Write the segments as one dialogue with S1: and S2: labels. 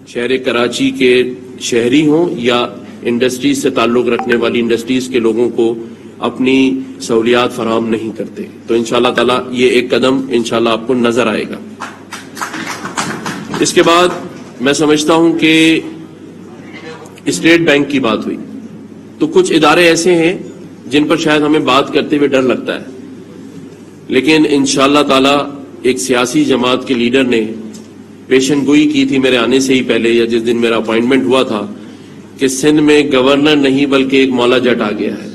S1: شہر کراچی کے شہری ہوں یا انڈسٹریز سے تعلق رکھنے والی انڈسٹریز کے لوگوں کو اپنی سہولیات فراہم نہیں کرتے. تو انشاءاللہ تعالی یہ ایک قدم انشاءاللہ آپ کو نظر آئے گا. اس کے بعد میں سمجھتا ہوں کہ اسٹیٹ بینک کی بات ہوئی تو کچھ ادارے ایسے ہیں جن پر شاید ہمیں بات کرتے ہوئے ڈر لگتا ہے، لیکن انشاءاللہ تعالی ایک سیاسی جماعت کے لیڈر نے پیشن گوئی کی تھی میرے آنے سے ہی پہلے یا جس دن میرا اپوائنٹمنٹ ہوا تھا کہ سندھ میں گورنر نہیں بلکہ ایک مولا جٹ آ گیا ہے.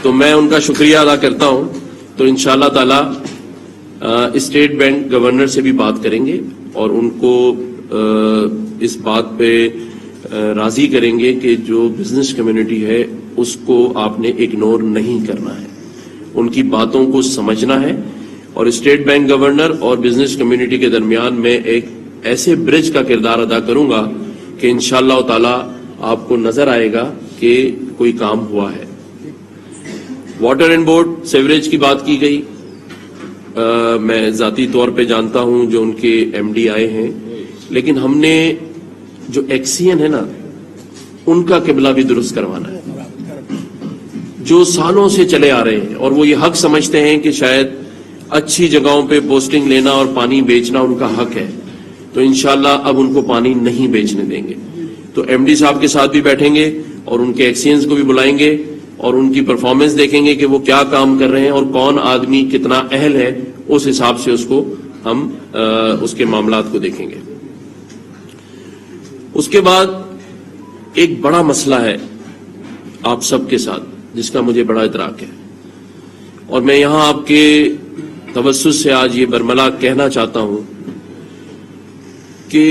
S1: تو میں ان کا شکریہ ادا کرتا ہوں. تو انشاءاللہ تعالی اسٹیٹ بینک گورنر سے بھی بات کریں گے اور ان کو اس بات پہ راضی کریں گے کہ جو بزنس کمیونٹی ہے اس کو آپ نے اگنور نہیں کرنا ہے، ان کی باتوں کو سمجھنا ہے. اور اسٹیٹ بینک گورنر اور بزنس کمیونٹی کے درمیان میں ایک ایسے برج کا کردار ادا کروں گا کہ انشاءاللہ تعالی آپ کو نظر آئے گا کہ کوئی کام ہوا ہے. واٹر اینڈ بورڈ سیوریج کی بات کی گئی. میں ذاتی طور پہ جانتا ہوں جو ان کے ایم ڈی آئے ہیں، لیکن ہم نے جو ایکسین ہے نا ان کا قبلہ بھی درست کروانا ہے، جو سالوں سے چلے آ رہے ہیں اور وہ یہ حق سمجھتے ہیں کہ شاید اچھی جگہوں پہ پوسٹنگ لینا اور پانی بیچنا ان کا حق ہے. تو انشاءاللہ اب ان کو پانی نہیں بیچنے دیں گے. تو ایم ڈی صاحب کے ساتھ بھی بیٹھیں گے اور ان کے ایکسینز کو بھی بلائیں گے اور ان کی پرفارمنس دیکھیں گے کہ وہ کیا کام کر رہے ہیں اور کون آدمی کتنا اہل ہے. اس حساب سے اس کو ہم اس کے معاملات کو دیکھیں گے. اس کے بعد ایک بڑا مسئلہ ہے آپ سب کے ساتھ جس کا مجھے بڑا ادراک ہے اور میں یہاں آپ کے توسط سے آج یہ برملا کہنا چاہتا ہوں کہ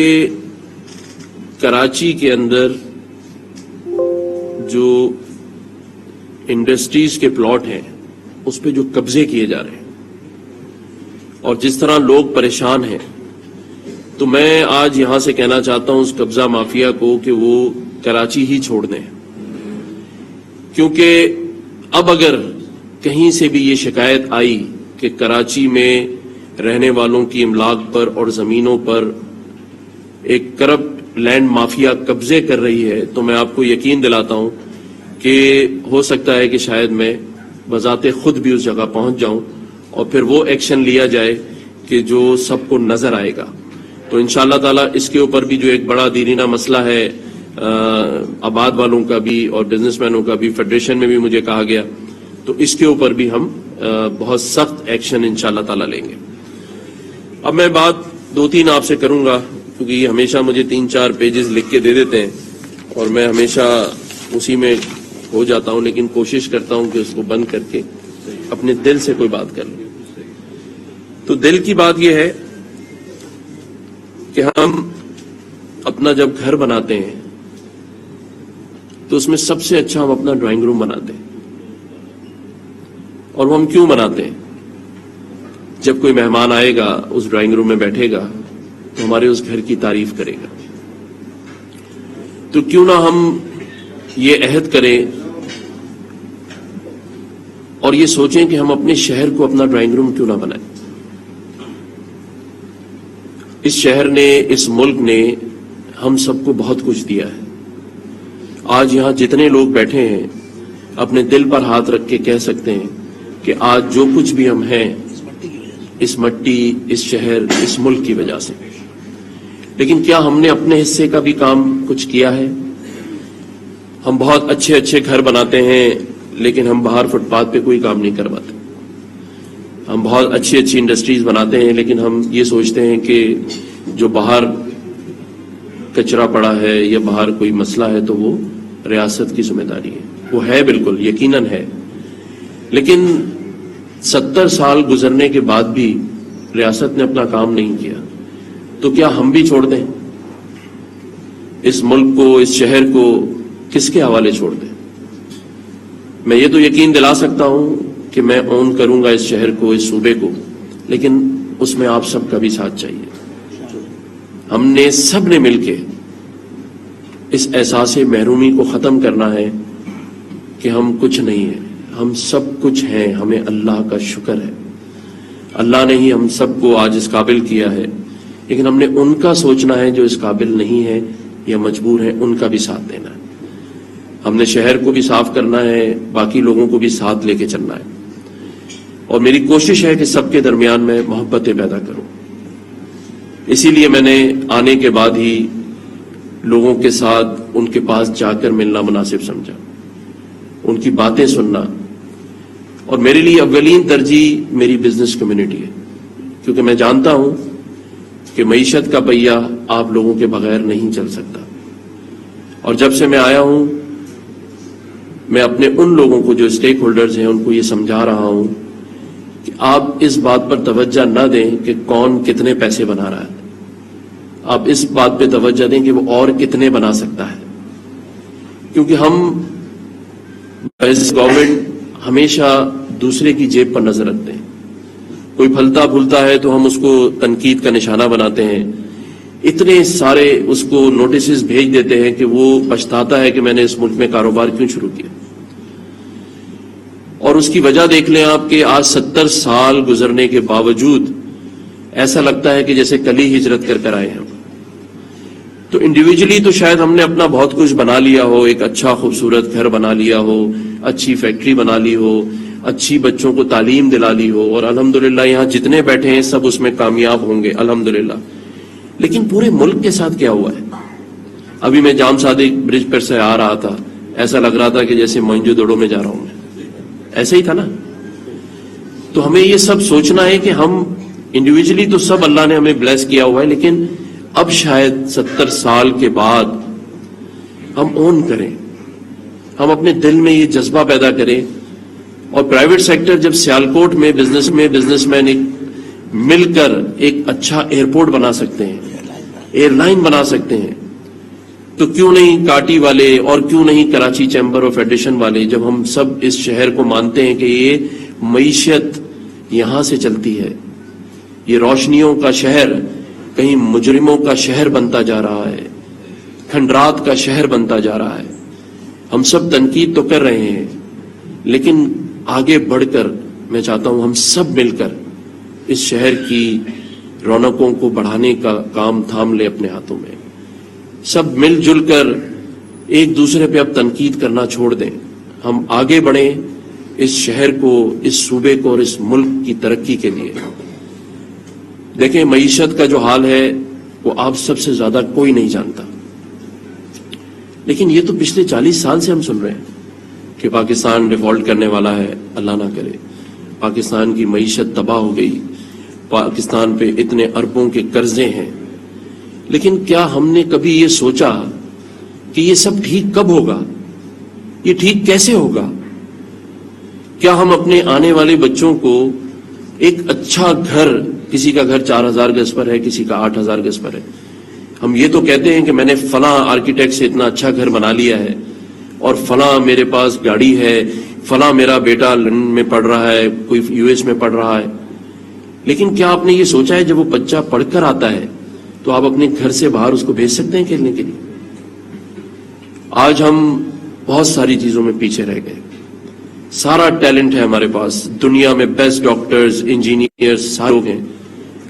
S1: کراچی کے اندر جو انڈسٹریز کے پلاٹ ہیں اس پہ جو قبضے کیے جا رہے ہیں اور جس طرح لوگ پریشان ہیں، تو میں آج یہاں سے کہنا چاہتا ہوں اس قبضہ مافیا کو کہ وہ کراچی ہی چھوڑ دیں. کیونکہ اب اگر کہیں سے بھی یہ شکایت آئی کہ کراچی میں رہنے والوں کی املاک پر اور زمینوں پر ایک کرپٹ لینڈ مافیا قبضے کر رہی ہے، تو میں آپ کو یقین دلاتا ہوں کہ ہو سکتا ہے کہ شاید میں بذات خود بھی اس جگہ پہنچ جاؤں اور پھر وہ ایکشن لیا جائے کہ جو سب کو نظر آئے گا. تو انشاءاللہ تعالی اس کے اوپر بھی جو ایک بڑا دیرینہ مسئلہ ہے آباد والوں کا بھی اور بزنس مینوں کا بھی، فیڈریشن میں بھی مجھے کہا گیا، تو اس کے اوپر بھی ہم بہت سخت ایکشن انشاءاللہ تعالی لیں گے. اب میں بات 2-3 آپ سے کروں گا کیونکہ یہ ہمیشہ مجھے 3-4 پیجز لکھ کے دے دیتے ہیں اور میں ہمیشہ اسی میں ہو جاتا ہوں، لیکن کوشش کرتا ہوں کہ اس کو بند کر کے اپنے دل سے کوئی بات کر لوں. تو دل کی بات یہ ہے کہ ہم اپنا جب گھر بناتے ہیں تو اس میں سب سے اچھا ہم اپنا ڈرائنگ روم بناتے ہیں. اور وہ ہم کیوں بناتے ہیں؟ جب کوئی مہمان آئے گا اس ڈرائنگ روم میں بیٹھے گا تو ہمارے اس گھر کی تعریف کرے گا. تو کیوں نہ ہم یہ عہد کریں اور یہ سوچیں کہ ہم اپنے شہر کو اپنا ڈرائنگ روم کیوں نہ بنائیں. اس شہر نے، اس ملک نے ہم سب کو بہت کچھ دیا ہے. آج یہاں جتنے لوگ بیٹھے ہیں اپنے دل پر ہاتھ رکھ کے کہہ سکتے ہیں کہ آج جو کچھ بھی ہم ہیں اس مٹی، اس شہر، اس ملک کی وجہ سے. لیکن کیا ہم نے اپنے حصے کا بھی کام کچھ کیا ہے؟ ہم بہت اچھے اچھے گھر بناتے ہیں لیکن ہم باہر فٹ پاتھ پہ کوئی کام نہیں کرواتے. ہم بہت اچھی اچھی انڈسٹریز بناتے ہیں لیکن ہم یہ سوچتے ہیں کہ جو باہر کچرا پڑا ہے یا باہر کوئی مسئلہ ہے تو وہ ریاست کی ذمہ داری ہے. وہ ہے، بالکل یقیناً ہے، لیکن 70 سال گزرنے کے بعد بھی ریاست نے اپنا کام نہیں کیا. تو کیا ہم بھی چھوڑ دیں؟ اس ملک کو، اس شہر کو کس کے حوالے چھوڑ دیں؟ میں یہ تو یقین دلا سکتا ہوں کہ میں اون کروں گا اس شہر کو، اس صوبے کو، لیکن اس میں آپ سب کا بھی ساتھ چاہیے. ہم نے سب نے مل کے اس احساس محرومی کو ختم کرنا ہے کہ ہم کچھ نہیں ہیں، ہم سب کچھ ہیں. ہمیں اللہ کا شکر ہے، اللہ نے ہی ہم سب کو آج اس قابل کیا ہے لیکن ہم نے ان کا سوچنا ہے جو اس قابل نہیں ہے یا مجبور ہیں، ان کا بھی ساتھ دینا ہے. ہم نے شہر کو بھی صاف کرنا ہے، باقی لوگوں کو بھی ساتھ لے کے چلنا ہے. اور میری کوشش ہے کہ سب کے درمیان میں محبتیں پیدا کروں. اسی لیے میں نے آنے کے بعد ہی لوگوں کے ساتھ ان کے پاس جا کر ملنا مناسب سمجھا، ان کی باتیں سننا. اور میرے لیے اولین ترجیح میری بزنس کمیونٹی ہے، کیونکہ میں جانتا ہوں کہ معیشت کا پہیہ آپ لوگوں کے بغیر نہیں چل سکتا. اور جب سے میں آیا ہوں میں اپنے ان لوگوں کو جو اسٹیک ہولڈرز ہیں ان کو یہ سمجھا رہا ہوں کہ آپ اس بات پر توجہ نہ دیں کہ کون کتنے پیسے بنا رہا ہے، آپ اس بات پہ توجہ دیں کہ وہ اور کتنے بنا سکتا ہے. کیونکہ ہم ایز گورنمنٹ ہمیشہ دوسرے کی جیب پر نظر رکھتے ہیں. کوئی پھلتا پھولتا ہے تو ہم اس کو تنقید کا نشانہ بناتے ہیں، اتنے سارے اس کو نوٹسز بھیج دیتے ہیں کہ وہ پچھتاتا ہے کہ میں نے اس ملک میں کاروبار کیوں شروع کیا. اور اس کی وجہ دیکھ لیں آپ کہ آج 70 سال گزرنے کے باوجود ایسا لگتا ہے کہ جیسے کل ہی ہجرت کر آئے ہیں. تو انڈیویجلی تو شاید ہم نے اپنا بہت کچھ بنا لیا ہو، ایک اچھا خوبصورت گھر بنا لیا ہو، اچھی فیکٹری بنا لی ہو، اچھی بچوں کو تعلیم دلا لی ہو، اور الحمدللہ یہاں جتنے بیٹھے ہیں سب اس میں کامیاب ہوں گے الحمدللہ. لیکن پورے ملک کے ساتھ کیا ہوا ہے؟ ابھی میں جام صادق برج پر سے آ رہا تھا، ایسا لگ رہا تھا کہ جیسے موئنجو دڑو میں جا رہا ہوں میں، ایسا ہی تھا نا. تو ہمیں یہ سب سوچنا ہے کہ ہم انڈیویجلی تو سب اللہ نے ہمیں بلیس کیا ہوا ہے، لیکن اب شاید 70 سال کے بعد ہم اون کریں، ہم اپنے دل میں یہ جذبہ پیدا کریں. اور پرائیویٹ سیکٹر جب سیالکوٹ میں بزنس مین مل کر ایک اچھا ایئرپورٹ بنا سکتے ہیں، ایئر لائن بنا سکتے ہیں، تو کیوں نہیں کاٹی والے اور کیوں نہیں کراچی چیمبر آف ایڈیشن والے، جب ہم سب اس شہر کو مانتے ہیں کہ یہ معیشت یہاں سے چلتی ہے، یہ روشنیوں کا شہر کہیں مجرموں کا شہر بنتا جا رہا ہے، کھنڈرات کا شہر بنتا جا رہا ہے. ہم سب تنقید تو کر رہے ہیں، لیکن آگے بڑھ کر میں چاہتا ہوں ہم سب مل کر اس شہر کی رونقوں کو بڑھانے کا کام تھام لیں اپنے ہاتھوں میں. سب مل جل کر ایک دوسرے پہ اب تنقید کرنا چھوڑ دیں، ہم آگے بڑھیں اس شہر کو، اس صوبے کو اور اس ملک کی ترقی کے لیے. دیکھیں معیشت کا جو حال ہے وہ آپ سب سے زیادہ کوئی نہیں جانتا، لیکن یہ تو پچھلے 40 سال سے ہم سن رہے ہیں کہ پاکستان ڈیفالٹ کرنے والا ہے، اللہ نہ کرے، پاکستان کی معیشت تباہ ہو گئی، پاکستان پہ اتنے اربوں کے قرضے ہیں. لیکن کیا ہم نے کبھی یہ سوچا کہ یہ سب ٹھیک کب ہوگا؟ یہ ٹھیک کیسے ہوگا؟ کیا ہم اپنے آنے والے بچوں کو ایک اچھا گھر، کسی کا گھر 4000 گز پر ہے، کسی کا 8000 گز پر ہے، ہم یہ تو کہتے ہیں کہ میں نے فلاں آرکیٹیکٹ سے اتنا اچھا گھر بنا لیا ہے، اور فلاں میرے پاس گاڑی ہے، فلاں میرا بیٹا لندن میں پڑھ رہا ہے، کوئی US میں پڑھ رہا ہے. لیکن کیا آپ نے یہ سوچا ہے جب وہ بچہ پڑھ کر آتا ہے تو آپ اپنے گھر سے باہر اس کو بھیج سکتے ہیں کھیلنے کے لیے؟ آج ہم بہت ساری چیزوں میں پیچھے رہ گئے. سارا ٹیلنٹ ہے ہمارے پاس، دنیا میں بیسٹ ڈاکٹرز، انجینئرز سارے لوگ ہیں،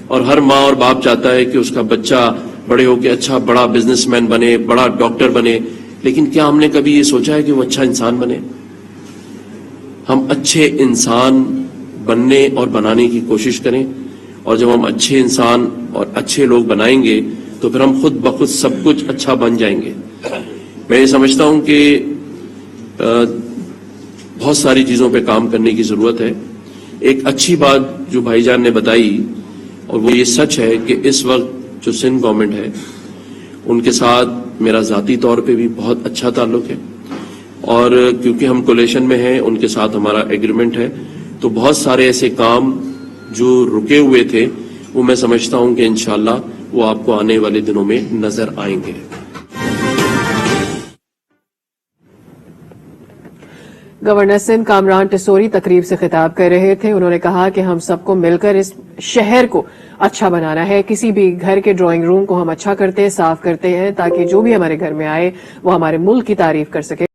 S1: اور ہر ماں اور باپ چاہتا ہے کہ اس کا بچہ بڑے ہو کے اچھا بڑا بزنس مین بنے، بڑا ڈاکٹر بنے. لیکن کیا ہم نے کبھی یہ سوچا ہے کہ وہ اچھا انسان بنے؟ ہم اچھے انسان بننے اور بنانے کی کوشش کریں، اور جب ہم اچھے انسان اور اچھے لوگ بنائیں گے تو پھر ہم خود بخود سب کچھ اچھا بن جائیں گے. میں یہ سمجھتا ہوں کہ بہت ساری چیزوں پہ کام کرنے کی ضرورت ہے. ایک اچھی بات جو بھائی جان نے بتائی، اور وہ یہ سچ ہے کہ اس وقت جو سندھ گورنمنٹ ہے ان کے ساتھ میرا ذاتی طور پہ بھی بہت اچھا تعلق ہے، اور کیونکہ ہم کولیشن میں ہیں ان کے ساتھ ہمارا ایگریمنٹ ہے، تو بہت سارے ایسے کام جو رکے ہوئے تھے وہ میں سمجھتا ہوں کہ انشاءاللہ وہ آپ کو آنے والے دنوں میں نظر آئیں گے.
S2: گورنر سندھ کامران ٹسوری تقریب سے خطاب کر رہے تھے. انہوں نے کہا کہ ہم سب کو مل کر اس شہر کو اچھا بنانا ہے. کسی بھی گھر کے ڈرائنگ روم کو ہم اچھا کرتے ہیں، صاف کرتے ہیں، تاکہ جو بھی ہمارے گھر میں آئے وہ ہمارے ملک کی تعریف کر سکے.